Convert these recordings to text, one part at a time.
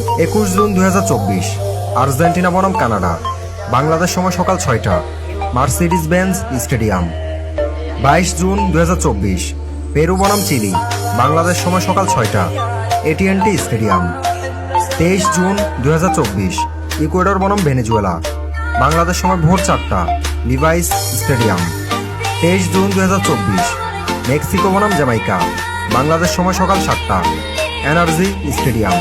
21 June 2024 Argentina বনাম Canada, Bangladesh সময় সকাল 6টা, Mercedes Benz stadium. 22 June 2024 Peru বনাম চিলি, বাংলাদেশ সময় সকাল 6টা, এটিএনটি স্টেডিয়াম। 23 জুন 2024 ইকুয়েডর বনাম ভেনেজুয়েলা, বাংলাদেশ সময় ভোর 4টা, লিভাইস স্টেডিয়াম। 23 জুন 2024 মেক্সিকো বনাম জ্যামাইকা, বাংলাদেশ সময় সকাল 7টা, এনার্জি স্টেডিয়াম।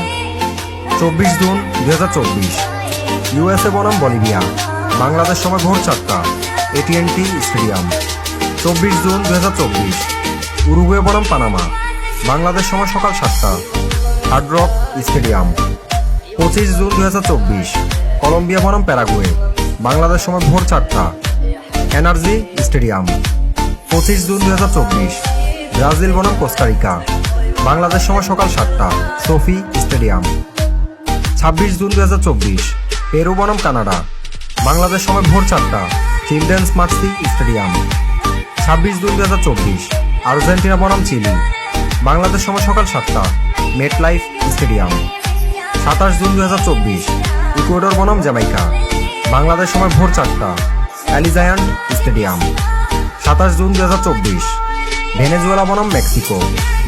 24 জুন 2024 ইউএসএ বনাম বলিভিয়া, বাংলাদেশ সময় ভোর 4টা, এটিএনটি স্টেডিয়াম। 24 জুন 2024 উরুগুয়ে বনাম পানামা, বাংলাদেশ সময় সকাল 7টা, Hard Rock stadium. 25 June 2024 Colombia বনাম প্যারাগুয়ে, বাংলাদেশ সময় ভোর 4টা, এনার্জি স্টেডিয়াম। 25 জুন 2024 ব্রাজিল বনাম কোস্টারিকা, বাংলাদেশ সময় সকাল 7টা, সোফি স্টেডিয়াম। 26 জুন 2024 পেরু বনাম কানাডা, বাংলাদেশ সময় ভোর 4টা, Children's Mercy stadium. 26 June 2024 Argentina বনাম চিলি, বাংলাদেশ সময় সকাল 7টা, মেটলাইফ স্টেডিয়াম। 27 জুন 2024 ইকুয়েডর বনাম জ্যামাইকা, বাংলাদেশ সময় ভোর 4টা, অ্যালিজায়ান্ট স্টেডিয়াম। 27 জুন 2024 ভেনেজুয়েলা বনাম মেক্সিকো,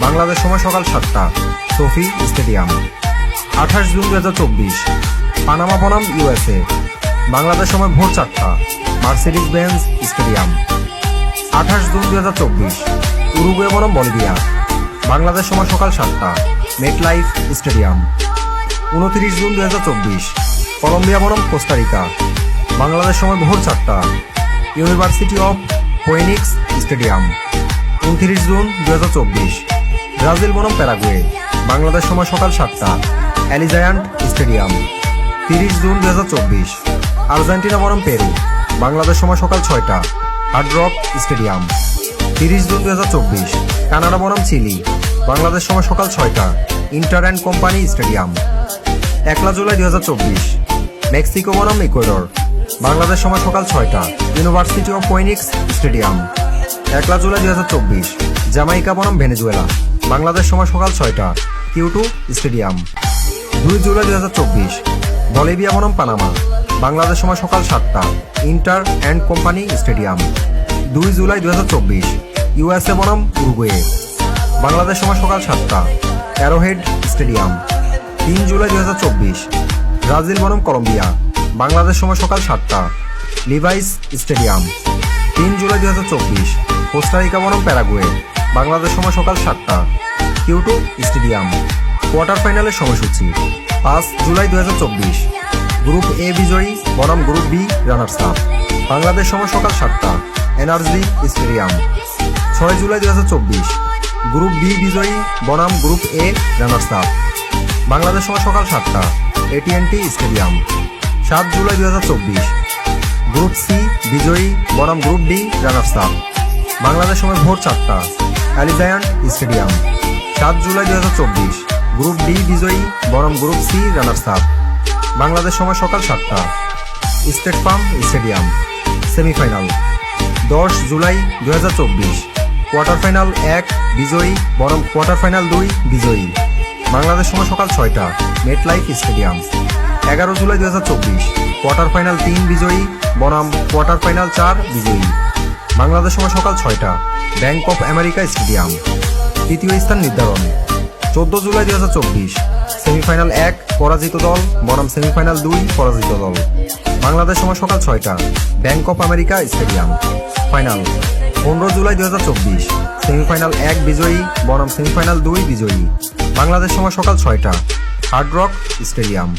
বাংলাদেশ সময় সকাল 7টা, সোফি স্টেডিয়াম। 28 জুন 2024 পানামা বনাম ইউএসএ, বাংলাদেশ সময় ভোর 4টা, Mercedes Benz stadium. 28 June 2024 Uruguay বনাম বলিভিয়া, বাংলাদেশ সময় সকাল 7টা, মেটলাইফ স্টেডিয়াম। 29 জুন 2024 কলম্বিয়া বনাম কোস্টারিকা, বাংলাদেশ সময় ভোর 4টা, University of Phoenix stadium. 29 June 2024 Brazil বনাম প্যারাগুয়ে, বাংলাদেশ সময় সকাল 7টা, অ্যালিজায়ান্ট স্টেডিয়াম। 30 জুন 2024 আর্জেন্টিনা বনাম পেরু, বাংলাদেশ সময় সকাল 6টা, Hard Rock stadium. 30 June 2024 Canada বনাম চিলি, বাংলাদেশ সময় সকাল 6টা, Inter and Company stadium. 1 July 2024 Mexico বনাম ইকুয়েডর, বাংলাদেশ সময় সকাল 6টা, University of Phoenix stadium. 1 July 2024 Jamaica বনাম ভেনেজুয়েলা, বাংলাদেশ সময় সকাল 6টা, কিউটু স্টেডিয়াম। 2 জুলাই 2024 বলিভিয়া বনাম পানামা, বাংলাদেশ সময় সকাল 7টা, Inter and Company stadium. 2 July 2024 USA বনাম উরুগুয়ে, বাংলাদেশ সময় সকাল 7টা, অ্যারোহেড স্টেডিয়াম। 3 জুলাই 2024 ব্রাজিল বনাম কলম্বিয়া, বাংলাদেশ সময় সকাল 7টা, লিভাইস স্টেডিয়াম। 3 জুলাই 2024 কোস্টারিকা বনাম প্যারাগুয়ে, বাংলাদেশ সময় সকাল 7টা, কিউটু স্টেডিয়াম। কোয়ার্টার ফাইনালের সময়সূচি: 5 জুলাই 2024 গ্রুপ এ বিজয়ী বনাম group B runners up, Bangladesh সময় সকাল 7টা, NRG stadium. 6 July 2024 group B বিজয়ী বনাম group A runners up, Bangladesh সময় সকাল 7টা, AT and T stadium. 7 July 2024 group C বিজয়ী বনাম group D runners up, Bangladesh সময় ভোর 4টা, Allegiant stadium. 7 July 2024 group D বিজয়ী বনাম group C runners up, Bangladesh সময় সকাল 7টা, State Farm stadium. Semifinal: 10 July 2024 quarter final 1 বিজয়ী বনাম কোয়ার্টার ফাইনাল 2 বিজয়ী, বাংলাদেশ সময় সকাল 6টা, MetLife stadium. 11 July 2024 quarter final 3 বিজয়ী বনাম কোয়ার্টার ফাইনাল 4 বিজয়ী, বাংলাদেশ সময় সকাল 6টা, ব্যাংক অফ আমেরিকা স্টেডিয়াম। তৃতীয় স্থান নির্ধারণ: 14 জুলাই 2024 সেমিফাইনাল 1 পরাজিত দল বনাম সেমিফাইনাল 2 পরাজিত দল, বাংলাদেশ সময় সকাল 6টা, Bank of America stadium. Final: 15 July 2024 semifinal 1 বিজয়ী বনাম সেমিফাইনাল 2 বিজয়ী, বাংলাদেশ সময় সকাল 6টা, হার্ড রক স্টেডিয়াম।